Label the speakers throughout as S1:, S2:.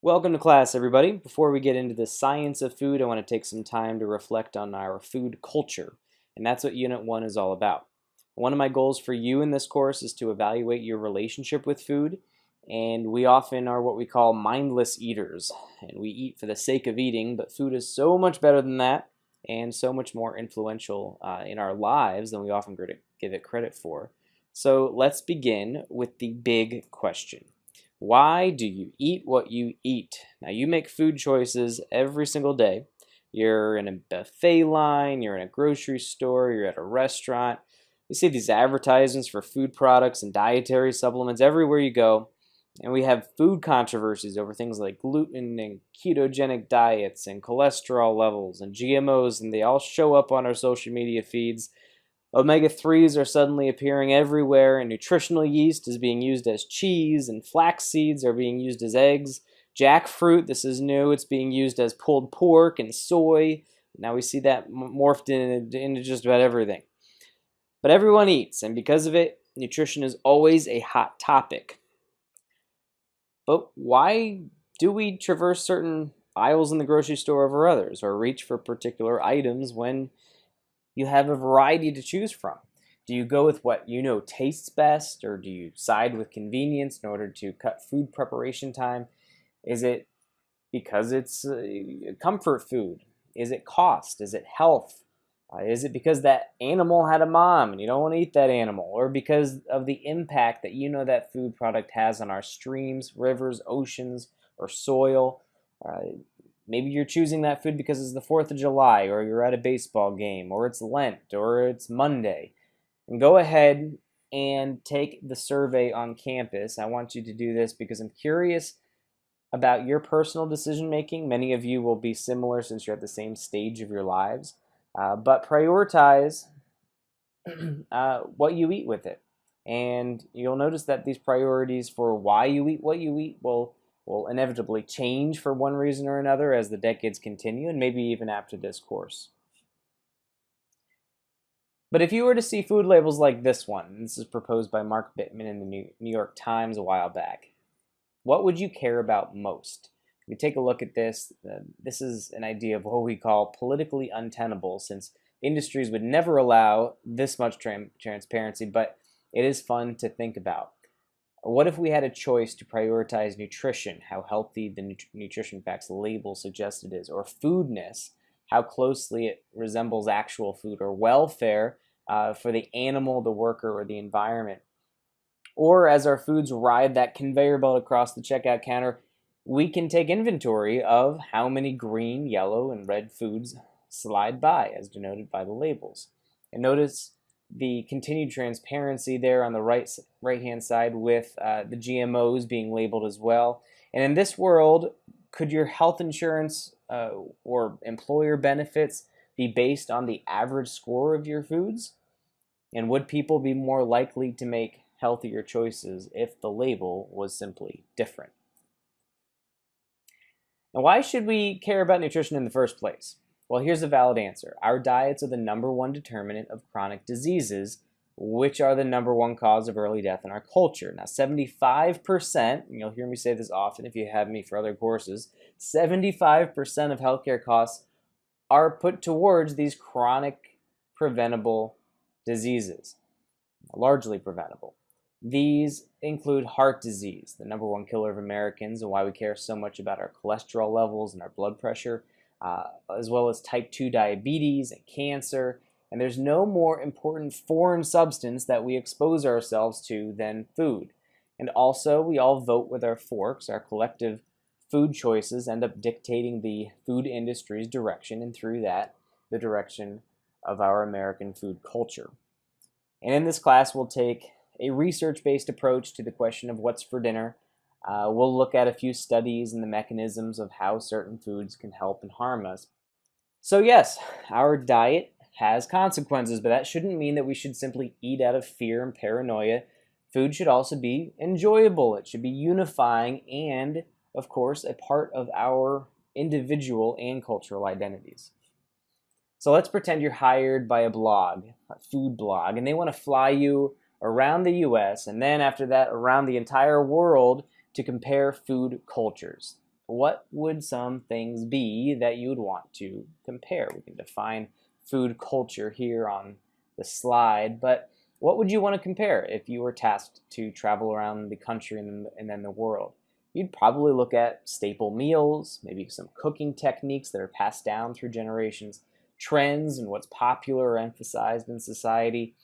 S1: Welcome to class, everybody. Before we get into the science of food, I want to take some time to reflect on our food culture, and that's what Unit 1 is all about. One of my goals for you in this course is to evaluate your relationship with food, and we often are what we call mindless eaters, and we eat for the sake of eating, but food is so much better than that, and so much more influential in our lives than we often give it credit for. So let's begin with the big question. Why do you eat what you eat? Now, you make food choices every single day. You're in a buffet line, you're in a grocery store, you're at a restaurant. You see these advertisements for food products and dietary supplements everywhere you go. And we have food controversies over things like gluten and ketogenic diets and cholesterol levels and GMOs, and they all show up on our social media feeds. Omega-3s are suddenly appearing everywhere, and nutritional yeast is being used as cheese, and flax seeds are being used as eggs. Jackfruit, this is new, it's being used as pulled pork and soy. Now we see that morphed into just about everything. But everyone eats, and because of it, nutrition is always a hot topic. But why do we traverse certain aisles in the grocery store over others, or reach for particular items when you have a variety to choose from? Do you go with what you know tastes best, or do you side with convenience in order to cut food preparation time? Is it because it's comfort food? Is it cost? Is it health? Is it because that animal had a mom and you don't want to eat that animal? Or because of the impact that you know that food product has on our streams, rivers, oceans, or soil? Maybe you're choosing that food because it's the 4th of July, or you're at a baseball game, or it's Lent, or it's Monday. And go ahead and take the survey on campus. I want you to do this because I'm curious about your personal decision making. Many of you will be similar since you're at the same stage of your lives. But prioritize what you eat with it. And you'll notice that these priorities for why you eat what you eat will inevitably change for one reason or another as the decades continue, and maybe even after this course. But if you were to see food labels like this one, this is proposed by Mark Bittman in the New York Times a while back, what would you care about most? If we take a look at this, this is an idea of what we call politically untenable, since industries would never allow this much transparency, but it is fun to think about. What if we had a choice to prioritize nutrition, how healthy the nutrition facts label suggests it is, or foodness, how closely it resembles actual food, or welfare for the animal, the worker, or the environment? Or as our foods ride that conveyor belt across the checkout counter, we can take inventory of how many green, yellow, and red foods slide by, as denoted by the labels. And notice the continued transparency there on the right-hand side with the GMOs being labeled as well. And in this world, could your health insurance or employer benefits be based on the average score of your foods? And would people be more likely to make healthier choices if the label was simply different? Now, why should we care about nutrition in the first place? Well, here's a valid answer. Our diets are the #1 determinant of chronic diseases, which are the #1 cause of early death in our culture. Now, 75%, and you'll hear me say this often if you have me for other courses, 75% of healthcare costs are put towards these chronic preventable diseases, largely preventable. These include heart disease, the #1 killer of Americans, and why we care so much about our cholesterol levels and our blood pressure, as well as type 2 diabetes and cancer. And there's no more important foreign substance that we expose ourselves to than food. And also, we all vote with our forks. Our collective food choices end up dictating the food industry's direction, and through that, the direction of our American food culture. And in this class, we'll take a research-based approach to the question of what's for dinner. We'll look at a few studies and the mechanisms of how certain foods can help and harm us. So yes, our diet has consequences, but that shouldn't mean that we should simply eat out of fear and paranoia. Food should also be enjoyable. It should be unifying and, of course, a part of our individual and cultural identities. So let's pretend you're hired by a blog, a food blog, and they want to fly you around the US and then after that around the entire world to compare food cultures. what would some things be that you would want to compare? We can define food culture here on the slide, but what would you want to compare if you were tasked to travel around the country and then the world? You'd probably look at staple meals, maybe some cooking techniques that are passed down through generations, trends and what's popular or emphasized in society.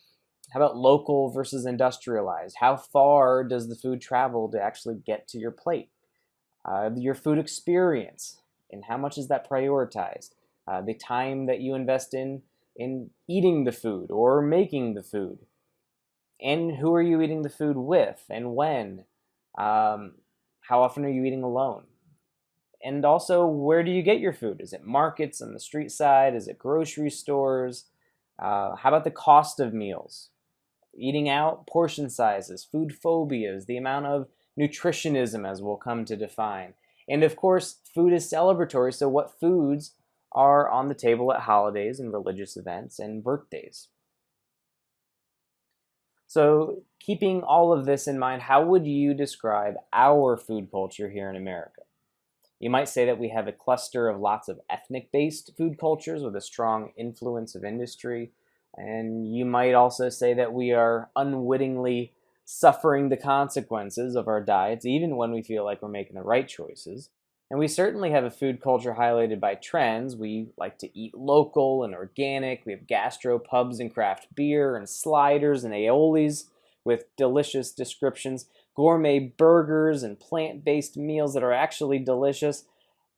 S1: How about local versus industrialized? How far does the food travel to actually get to your plate? Your food experience and how much is that prioritized? The time that you invest in eating the food or making the food, and who are you eating the food with and when? Um, how often are you eating alone? And also, where do you get your food? Is it markets on the street side? Is it grocery stores? How about the cost of meals? Eating out, portion sizes, food phobias, the amount of nutritionism, as we'll come to define. And of course, food is celebratory, so what foods are on the table at holidays and religious events and birthdays? So, keeping all of this in mind, how would you describe our food culture here in America? You might say that we have a cluster of lots of ethnic-based food cultures with a strong influence of industry. And you might also say that we are unwittingly suffering the consequences of our diets, even when we feel like we're making the right choices. And we certainly have a food culture highlighted by trends. We like to eat local and organic. We have gastro pubs and craft beer and sliders and aiolis with delicious descriptions, gourmet burgers and plant-based meals that are actually delicious,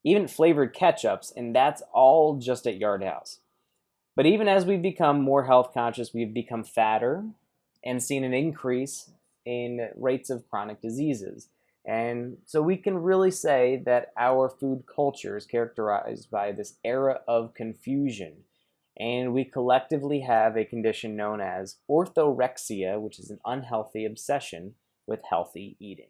S1: even flavored ketchups, and that's all just at Yard House. But even as we've become more health conscious, we've become fatter and seen an increase in rates of chronic diseases. And so we can really say that our food culture is characterized by this era of confusion. And we collectively have a condition known as orthorexia, which is an unhealthy obsession with healthy eating.